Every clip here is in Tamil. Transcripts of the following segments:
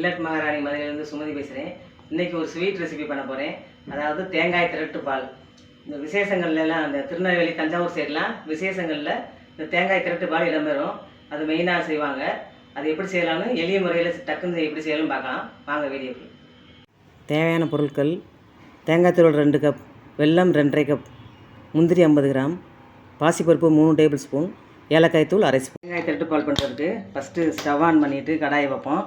மில்லட் மகாராணி மதுரையிலேருந்து சுமதி பேசுகிறேன். இன்றைக்கி ஒரு ஸ்வீட் ரெசிபி பண்ண போகிறேன். அதாவது தேங்காய் திரட்டு பால். இந்த விசேஷங்கள்லாம் அந்த திருநெல்வேலி தஞ்சாவூர் சைட்லாம் விசேஷங்களில் இந்த தேங்காய் திரட்டு பால் இடம்பெறும். அது மெயினாக செய்வாங்க. அது எப்படி செய்யலாம்னு எளிய முறையில் டக்குன்னு எப்படி செய்யலாம்னு பார்க்கலாம். வாங்க வீடியோக்கு. தேவையான பொருட்கள்: தேங்காய் துருவல் 2 கப், வெல்லம் 2½ கப், முந்திரி 50 கிராம், பாசிப்பருப்பு 3 டேபிள் ஸ்பூன், ஏலக்காய் தூள் 1/2 ஸ்பூன். தேங்காய் திரட்டு பால் பண்ணுறதுக்கு ஃபஸ்ட்டு ஸ்டவ் ஆன் பண்ணிவிட்டு கடாயை வைப்போம்.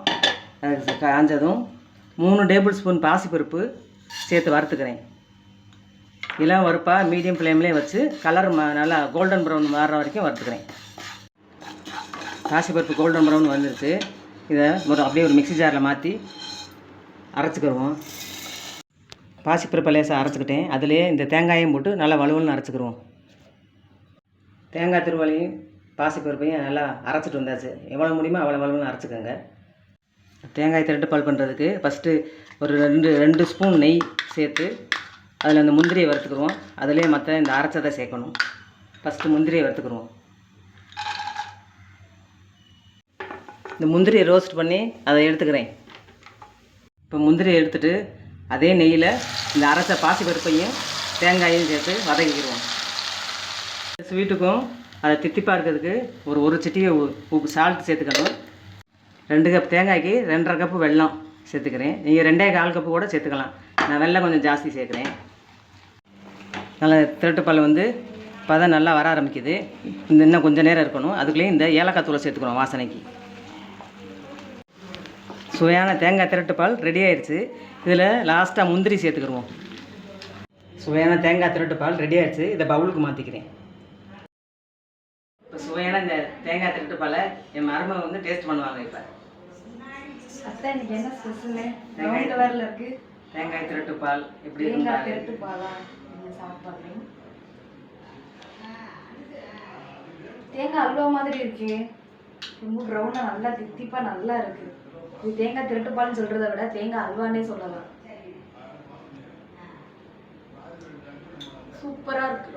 அது காஞ்சதும் 3 டேபிள் ஸ்பூன் பாசிப்பருப்பு சேர்த்து வறுத்துக்கிறேன். இளம் வறுப்பாக மீடியம் ஃப்ளேம்லேயே வச்சு கலர் நல்லா கோல்டன் ப்ரௌன் மாறுற வரைக்கும் வறுத்துக்கிறேன். பாசிப்பருப்பு கோல்டன் ப்ரௌன் வந்துருச்சு. இதை அப்படியே ஒரு மிக்ஸி ஜாரில் மாற்றி அரைச்சிக்கிடுவோம். பாசிப்பருப்பை லேசாக அரைச்சிக்கிட்டேன். அதிலே இந்த தேங்காயும் போட்டு நல்லா வலுவலுன்னு அரைச்சிக்கிடுவோம். தேங்காய் திருவலையும் பாசிப்பருப்பையும் நல்லா அரைச்சிட்டு வந்தாச்சு. எவ்வளோ முடியுமோ அவ்வளோ வலுவலுன்னு அரைச்சிக்கோங்க. தேங்காய் திரட்டு பால் பண்ணுறதுக்கு ஃபஸ்ட்டு ஒரு 2 ஸ்பூன் நெய் சேர்த்து அதில் அந்த முந்திரியை வறுத்துக்குருவோம். அதிலே மற்ற இந்த அரைச்சதை சேர்க்கணும். ஃபஸ்ட்டு முந்திரியை வறுத்துக்குருவோம். இந்த முந்திரியை ரோஸ்ட் பண்ணி அதை எடுத்துக்கிறேன். இப்போ முந்திரியை எடுத்துகிட்டு அதே நெய்யில் இந்த அரைச்ச பாசிப்பருப்பையும் தேங்காயையும் சேர்த்து வதக்கிடுவோம். ஸ்வீட்டுக்கும் அதை தித்திப்பாக இருக்கிறதுக்கு ஒரு சிட்டிகை உப்பு சால்ட் சேர்த்துக்கணும். 2 கப் தேங்காய்க்கு 2½ கப்பு வெல்லம் சேர்த்துக்கிறேன். நீங்கள் 2¼ கப்பு கூட சேர்த்துக்கலாம். நான் வெல்லம் கொஞ்சம் ஜாஸ்தி சேர்க்குறேன். நல்லா திரட்டு பால் பதம் நல்லா வர ஆரம்பிக்குது. இன்னும் கொஞ்சம் நேரம் இருக்கணும். அதுக்குள்ளேயும் இந்த ஏலக்காய் தூளை சேர்த்துக்கணும் வாசனைக்கு. சுவையான தேங்காய் திரட்டு பால் ரெடி ஆயிடுச்சு. இதில் லாஸ்ட்டாக முந்திரி சேர்த்துக்கிடுவோம். சுவையான தேங்காய் திரட்டு பால் ரெடி ஆயிடுச்சு. இதை பவுலுக்கு மாற்றிக்கிறேன். இப்போ சுவையான இந்த தேங்காய் திரட்டு பாலை என் மருமக டேஸ்ட் பண்ணுவாங்க. இப்போ என்ன ஸ்பெஷல்? ப்ரவுன் கலர்ல இருக்கு. தேங்காய் திரட்டு பால் எப்படி இருக்கு? தேங்காய் திரட்டு பாலா என்ன சாப்பிடுறீங்க? தேங்காய் அல்வா மாதிரி இருக்கு. ரொம்ப ப்ரௌனா நல்லா தித்திப்பா நல்லா இருக்கு. இது தேங்காய் திரட்டு பால்னு சொல்றதை விட தேங்காய் அல்வானே சொல்லலாம். சூப்பரா இருக்கு.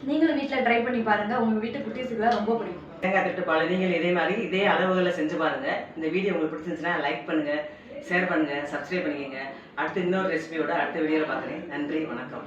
நீங்களும் வீட்டில் ட்ரை பண்ணி பாருங்க. உங்க வீட்டு குட்டீஸுக்குலாம் ரொம்ப பிடிக்கும். தேங்காய் திரட்டு பால் நீங்கள் இதே அளவுகளில் செஞ்சு பாருங்க. இந்த வீடியோ உங்களுக்கு பிடிச்சிருந்துச்சுன்னா லைக் பண்ணுங்க, ஷேர் பண்ணுங்க, சப்ஸ்கிரைப் பண்ணிக்கங்க. அடுத்து இன்னொரு ரெசிபியோட அடுத்த வீடியோவில் பார்க்குறேன். நன்றி, வணக்கம்.